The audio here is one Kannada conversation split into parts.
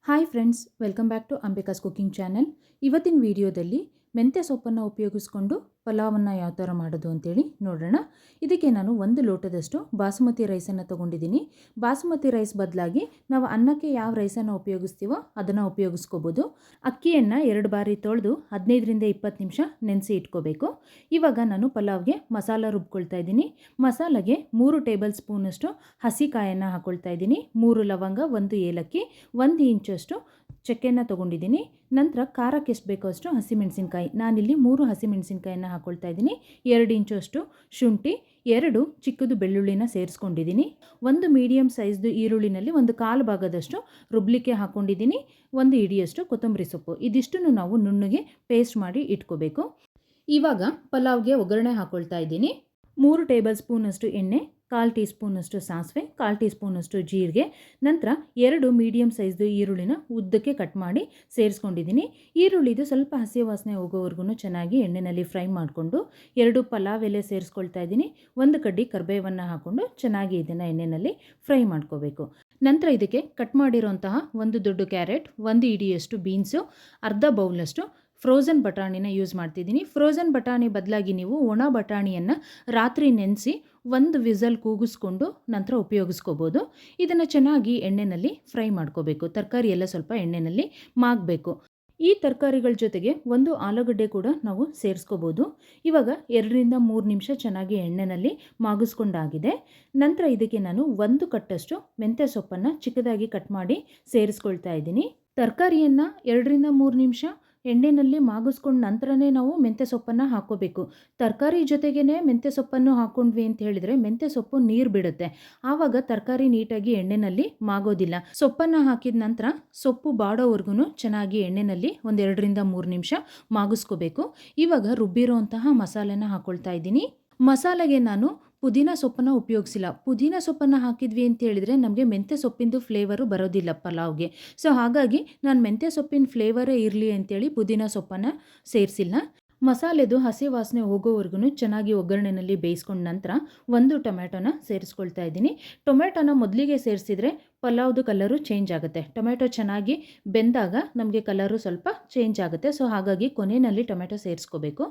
Hi friends, welcome back to Ambika's cooking channel. ಇವತ್ತಿನ ವಿಡಿಯೋದಲ್ಲಿ ಮೆಂತ್ಯ ಸೊಪ್ಪನ್ನು ಉಪಯೋಗಿಸ್ಕೊಂಡು ಪಲಾವನ್ನು ಯಾವ ಥರ ಮಾಡೋದು ಅಂತೇಳಿ ನೋಡೋಣ. ಇದಕ್ಕೆ ನಾನು 1 ಲೋಟದಷ್ಟು ಬಾಸುಮತಿ ರೈಸನ್ನು ತೊಗೊಂಡಿದ್ದೀನಿ. ಬಾಸುಮತಿ ರೈಸ್ ಬದಲಾಗಿ ನಾವು ಅನ್ನಕ್ಕೆ ಯಾವ ರೈಸನ್ನು ಉಪಯೋಗಿಸ್ತೀವೋ ಅದನ್ನು ಉಪಯೋಗಿಸ್ಕೋಬೋದು. ಅಕ್ಕಿಯನ್ನು 2 ಬಾರಿ ತೊಳೆದು 15ರಿಂದ 20 ನಿಮಿಷ ನೆನೆಸಿ ಇಟ್ಕೋಬೇಕು. ಇವಾಗ ನಾನು ಪಲಾವ್ಗೆ ಮಸಾಲ ರುಬ್ಕೊಳ್ತಾ ಇದ್ದೀನಿ. ಮಸಾಲೆಗೆ 3 ಟೇಬಲ್ ಸ್ಪೂನಷ್ಟು ಹಸಿ ಕಾಯನ್ನು ಹಾಕ್ಕೊಳ್ತಾ ಇದ್ದೀನಿ. 3 ಲವಂಗ, 1 ಏಲಕ್ಕಿ, 1 ಇಂಚಷ್ಟು ಚಕ್ಕೆನ ತೊಗೊಂಡಿದ್ದೀನಿ. ನಂತರ ಖಾರಕ್ಕೆ ಎಷ್ಟು ಬೇಕೋ ಅಷ್ಟು ಹಸಿಮೆಣಸಿನ್ಕಾಯಿ, ನಾನಿಲ್ಲಿ 3 ಹಸಿಮೆಣಸಿನ್ಕಾಯನ್ನು ಹಾಕ್ಕೊಳ್ತಾ ಇದ್ದೀನಿ. 2 ಇಂಚಷ್ಟು ಶುಂಠಿ, 2 ಚಿಕ್ಕದು ಬೆಳ್ಳುಳ್ಳಿನ ಸೇರಿಸ್ಕೊಂಡಿದ್ದೀನಿ. 1 ಮೀಡಿಯಮ್ ಸೈಜ್ದು ಈರುಳ್ಳಿನಲ್ಲಿ 1/4 ಭಾಗದಷ್ಟು ರುಬ್ಲಿಕ್ಕೆ ಹಾಕ್ಕೊಂಡಿದ್ದೀನಿ. 1 ಹಿಡಿಯಷ್ಟು ಕೊತ್ತಂಬರಿ ಸೊಪ್ಪು, ಇದಿಷ್ಟನ್ನು ನಾವು ನುಣ್ಣಗೆ ಪೇಸ್ಟ್ ಮಾಡಿ ಇಟ್ಕೋಬೇಕು. ಇವಾಗ ಪಲಾವ್ಗೆ ಒಗ್ಗರಣೆ ಹಾಕ್ಕೊಳ್ತಾ ಇದ್ದೀನಿ. 3 ಟೇಬಲ್ ಸ್ಪೂನಷ್ಟು ಎಣ್ಣೆ, 1/4 ಟೀ ಸ್ಪೂನಷ್ಟು ಸಾಸಿವೆ, 1/4 ಟೀ ಸ್ಪೂನಷ್ಟು ಜೀರಿಗೆ, ನಂತರ 2 ಮೀಡಿಯಮ್ ಸೈಜ್ದು ಈರುಳ್ಳಿನ ಉದ್ದಕ್ಕೆ ಕಟ್ ಮಾಡಿ ಸೇರಿಸ್ಕೊಂಡಿದ್ದೀನಿ. ಈರುಳ್ಳಿದು ಸ್ವಲ್ಪ ಹಸಿ ವಾಸನೆ ಹೋಗೋವರೆಗೂ ಚೆನ್ನಾಗಿ ಎಣ್ಣೆಯಲ್ಲಿ ಫ್ರೈ ಮಾಡಿಕೊಂಡು 2 ಪಲಾವ್ ಎಲೆ ಸೇರಿಸ್ಕೊಳ್ತಾ ಇದ್ದೀನಿ. 1 ಕಡ್ಡಿ ಕರಿಬೇವನ್ನು ಹಾಕ್ಕೊಂಡು ಚೆನ್ನಾಗಿ ಇದನ್ನು ಎಣ್ಣೆಯಲ್ಲಿ ಫ್ರೈ ಮಾಡ್ಕೋಬೇಕು. ನಂತರ ಇದಕ್ಕೆ ಕಟ್ ಮಾಡಿರೋಂತಹ 1 ದೊಡ್ಡ ಕ್ಯಾರೆಟ್, 1 ಹಿಡಿಯಷ್ಟು ಬೀನ್ಸು, ಅರ್ಧ ಬೌಲ್ನಷ್ಟು ಫ್ರೋಝನ್ ಬಟಾಣಿನ ಯೂಸ್ ಮಾಡ್ತಿದ್ದೀನಿ. ಫ್ರೋಝನ್ ಬಟಾಣಿ ಬದಲಾಗಿ ನೀವು ಒಣ ಬಟಾಣಿಯನ್ನು ರಾತ್ರಿ ನೆನೆಸಿ 1 ವಿಸಲ್ ಕೂಗಿಸ್ಕೊಂಡು ನಂತರ ಉಪಯೋಗಿಸ್ಕೋಬೋದು. ಇದನ್ನು ಚೆನ್ನಾಗಿ ಎಣ್ಣೆಯಲ್ಲಿ ಫ್ರೈ ಮಾಡ್ಕೋಬೇಕು. ತರಕಾರಿ ಎಲ್ಲ ಸ್ವಲ್ಪ ಎಣ್ಣೆಯಲ್ಲಿ ಮಾಗಬೇಕು. ಈ ತರಕಾರಿಗಳ ಜೊತೆಗೆ 1 ಆಲೂಗಡ್ಡೆ ಕೂಡ ನಾವು ಸೇರಿಸ್ಕೋಬೋದು. ಇವಾಗ 2ರಿಂದ 3 ನಿಮಿಷ ಚೆನ್ನಾಗಿ ಎಣ್ಣೆಯಲ್ಲಿ ಮಾಗಿಸ್ಕೊಂಡಾಗಿದೆ. ನಂತರ ಇದಕ್ಕೆ ನಾನು 1 ಕಟ್ಟಷ್ಟು ಮೆಂತ್ಯ ಸೊಪ್ಪನ್ನು ಚಿಕ್ಕದಾಗಿ ಕಟ್ ಮಾಡಿ ಸೇರಿಸ್ಕೊಳ್ತಾ ಇದ್ದೀನಿ. ತರಕಾರಿಯನ್ನು 2ರಿಂದ 3 ನಿಮಿಷ ಎಣ್ಣೆಯಲ್ಲಿ ಮಾಗಿಸ್ಕೊಂಡು ನಂತರನೇ ನಾವು ಮೆಂತ್ಯ ಸೊಪ್ಪನ್ನು ಹಾಕ್ಕೋಬೇಕು. ತರಕಾರಿ ಜೊತೆಗೇ ಮೆಂತ್ಯ ಸೊಪ್ಪನ್ನು ಹಾಕ್ಕೊಂಡ್ವಿ ಅಂತ ಹೇಳಿದರೆ ಮೆಂತ್ಯ ಸೊಪ್ಪು ನೀರು ಬಿಡುತ್ತೆ. ಆವಾಗ ತರಕಾರಿ ನೀಟಾಗಿ ಎಣ್ಣೆಯಲ್ಲಿ ಮಾಗೋದಿಲ್ಲ. ಸೊಪ್ಪನ್ನು ಹಾಕಿದ ನಂತರ ಸೊಪ್ಪು ಬಾಡೋವರೆಗೂ ಚೆನ್ನಾಗಿ ಎಣ್ಣೆಯಲ್ಲಿ 2ರಿಂದ 3 ನಿಮಿಷ ಮಾಗಿಸ್ಕೋಬೇಕು. ಇವಾಗ ರುಬ್ಬಿರೋಂತಹ ಮಸಾಲೆನ ಹಾಕ್ಕೊಳ್ತಾ ಇದ್ದೀನಿ. ಮಸಾಲೆಗೆ ನಾನು ಪುದೀನ ಸೊಪ್ಪನ್ನು ಉಪಯೋಗಿಸಿಲ್ಲ. ಪುದೀನ ಸೊಪ್ಪನ್ನು ಹಾಕಿದ್ವಿ ಅಂತ ಹೇಳಿದರೆ ನಮಗೆ ಮೆಂತ್ಯ ಸೊಪ್ಪಿಂದು ಫ್ಲೇವರು ಬರೋದಿಲ್ಲ ಪಲಾವ್ಗೆ. ಸೊ ಹಾಗಾಗಿ ನಾನು ಮೆಂತ್ಯ ಸೊಪ್ಪಿನ ಫ್ಲೇವರೇ ಇರಲಿ ಅಂತೇಳಿ ಪುದೀನ ಸೊಪ್ಪನ್ನು ಸೇರಿಸಿಲ್ಲ. ಮಸಾಲೆದು ಹಸಿ ವಾಸನೆ ಹೋಗೋವರೆಗೂ ಚೆನ್ನಾಗಿ ಒಗ್ಗರಣೆಯಲ್ಲಿ ಬೇಯಿಸ್ಕೊಂಡ ನಂತರ 1 ಟೊಮ್ಯಾಟೋನ ಸೇರಿಸ್ಕೊಳ್ತಾ ಇದ್ದೀನಿ. ಟೊಮ್ಯಾಟೋನ ಮೊದಲಿಗೆ ಸೇರಿಸಿದರೆ ಪಲಾವ್ದು ಕಲರು ಚೇಂಜ್ ಆಗುತ್ತೆ. ಟೊಮ್ಯಾಟೊ ಚೆನ್ನಾಗಿ ಬೆಂದಾಗ ನಮಗೆ ಕಲರು ಸ್ವಲ್ಪ ಚೇಂಜ್ ಆಗುತ್ತೆ. ಸೊ ಹಾಗಾಗಿ ಕೊನೆಯಲ್ಲಿ ಟೊಮ್ಯಾಟೊ ಸೇರಿಸ್ಕೋಬೇಕು.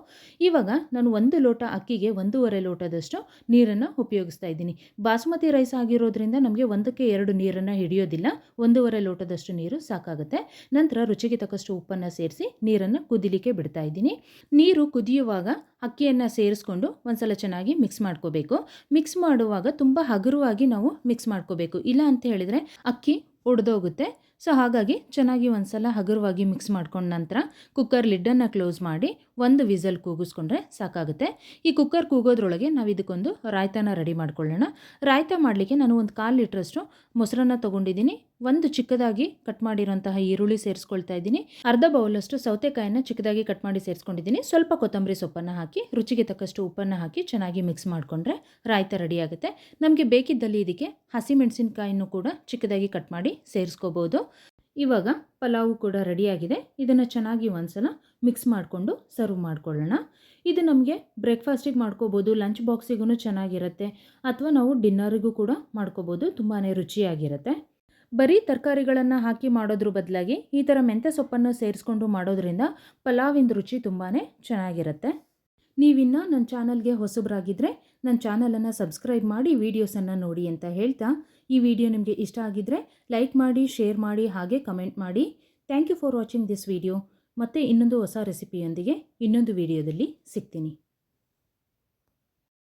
ಇವಾಗ ನಾನು 1 ಲೋಟ ಅಕ್ಕಿಗೆ 1.5 ಲೋಟದಷ್ಟು ನೀರನ್ನು ಉಪಯೋಗಿಸ್ತಾ ಇದ್ದೀನಿ. ಬಾಸುಮತಿ ರೈಸ್ ಆಗಿರೋದ್ರಿಂದ ನಮಗೆ 1ಕ್ಕೆ 2 ನೀರನ್ನು ಹಿಡಿಯೋದಿಲ್ಲ. 1.5 ಲೋಟದಷ್ಟು ನೀರು ಸಾಕಾಗುತ್ತೆ. ನಂತರ ರುಚಿಗೆ ತಕ್ಕಷ್ಟು ಉಪ್ಪನ್ನು ಸೇರಿಸಿ ನೀರನ್ನು ಕುದಿಲಿಕ್ಕೆ ಬಿಡ್ತಾ ಇದ್ದೀನಿ. ನೀರು ಕುದಿಯುವಾಗ ಅಕ್ಕಿಯನ್ನು ಸೇರಿಸ್ಕೊಂಡು ಒಂದ್ಸಲ ಚೆನ್ನಾಗಿ ಮಿಕ್ಸ್ ಮಾಡ್ಕೋಬೇಕು. ಮಿಕ್ಸ್ ಮಾಡುವಾಗ ತುಂಬ ಹಗುರವಾಗಿ ನಾವು ಮಿಕ್ಸ್ ಮಾಡ್ಕೋಬೇಕು. ಇಲ್ಲ ಅಂತ ಹೇಳಿದರೆ ಅಕ್ಕಿ ಒಡೆದೋಗುತ್ತೆ. ಸೊ ಹಾಗಾಗಿ ಚೆನ್ನಾಗಿ ಒಂದ್ಸಲ ಹಗುರವಾಗಿ ಮಿಕ್ಸ್ ಮಾಡ್ಕೊಂಡ ನಂತರ ಕುಕ್ಕರ್ ಲಿಡ್ಡನ್ನು ಕ್ಲೋಸ್ ಮಾಡಿ 1 ವಿಸಲ್ ಕೂಗಿಸ್ಕೊಂಡ್ರೆ ಸಾಕಾಗುತ್ತೆ. ಈ ಕುಕ್ಕರ್ ಕೂಗೋದ್ರೊಳಗೆ ನಾವು ಇದಕ್ಕೊಂದು ರಾಯ್ತಾನ ರೆಡಿ ಮಾಡ್ಕೊಳ್ಳೋಣ. ರಾಯ್ತ ಮಾಡಲಿಕ್ಕೆ ನಾನು 1/4 ಲೀಟ್ರಷ್ಟು ಮೊಸರನ್ನು ತೊಗೊಂಡಿದ್ದೀನಿ. 1 ಚಿಕ್ಕದಾಗಿ ಕಟ್ ಮಾಡಿರೋಂತಹ ಈರುಳ್ಳಿ ಸೇರಿಸ್ಕೊಳ್ತಾ ಇದ್ದೀನಿ. ಅರ್ಧ ಬೌಲಷ್ಟು ಸೌತೆಕಾಯನ್ನು ಚಿಕ್ಕದಾಗಿ ಕಟ್ ಮಾಡಿ ಸೇರಿಸ್ಕೊಂಡಿದ್ದೀನಿ. ಸ್ವಲ್ಪ ಕೊತ್ತಂಬರಿ ಸೊಪ್ಪನ್ನು ಹಾಕಿ ರುಚಿಗೆ ತಕ್ಕಷ್ಟು ಉಪ್ಪನ್ನು ಹಾಕಿ ಚೆನ್ನಾಗಿ ಮಿಕ್ಸ್ ಮಾಡಿಕೊಂಡ್ರೆ ರಾಯ್ತ ರೆಡಿ ಆಗುತ್ತೆ. ನಮಗೆ ಬೇಕಿದ್ದಲ್ಲಿ ಇದಕ್ಕೆ ಹಸಿಮೆಣಸಿನಕಾಯಿನೂ ಕೂಡ ಚಿಕ್ಕದಾಗಿ ಕಟ್ ಮಾಡಿ ಸೇರಿಸ್ಕೋಬೋದು. ಇವಾಗ ಪಲಾವು ಕೂಡ ರೆಡಿಯಾಗಿದೆ. ಇದನ್ನು ಚೆನ್ನಾಗಿ ಒಂದ್ಸಲ ಮಿಕ್ಸ್ ಮಾಡಿಕೊಂಡು ಸರ್ವ್ ಮಾಡ್ಕೊಳ್ಳೋಣ. ಇದು ನಮಗೆ ಬ್ರೇಕ್ಫಾಸ್ಟಿಗೆ ಮಾಡ್ಕೋಬೋದು, ಲಂಚ್ ಬಾಕ್ಸಿಗೂ ಚೆನ್ನಾಗಿರುತ್ತೆ, ಅಥವಾ ನಾವು ಡಿನ್ನರಿಗೂ ಕೂಡ ಮಾಡ್ಕೋಬೋದು. ತುಂಬಾ ರುಚಿಯಾಗಿರುತ್ತೆ. ಬರೀ ತರಕಾರಿಗಳನ್ನು ಹಾಕಿ ಮಾಡೋದ್ರ ಬದಲಾಗಿ ಈ ಥರ ಮೆಂತ್ಯ ಸೊಪ್ಪನ್ನು ಸೇರಿಸ್ಕೊಂಡು ಮಾಡೋದ್ರಿಂದ ಪಲಾವಿಂದ ರುಚಿ ತುಂಬಾ ಚೆನ್ನಾಗಿರುತ್ತೆ. ನೀವಿನ್ನು ನನ್ನ ಚಾನಲ್ಗೆ ಹೊಸಬರಾಗಿದ್ದರೆ ನನ್ನ ಚಾನಲನ್ನು ಸಬ್ಸ್ಕ್ರೈಬ್ ಮಾಡಿ ವೀಡಿಯೋಸನ್ನು ನೋಡಿ ಅಂತ ಹೇಳ್ತಾ, ಈ ವಿಡಿಯೋ ನಿಮಗೆ ಇಷ್ಟ ಆಗಿದ್ದರೆ ಲೈಕ್ ಮಾಡಿ, ಶೇರ್ ಮಾಡಿ, ಹಾಗೆ ಕಮೆಂಟ್ ಮಾಡಿ. Thank you for watching this video. ಮತ್ತೆ ಇನ್ನೊಂದು ಹೊಸ ರೆಸಿಪಿಯೊಂದಿಗೆ ಇನ್ನೊಂದು ವಿಡಿಯೋದಲ್ಲಿ ಸಿಗ್ತೀನಿ.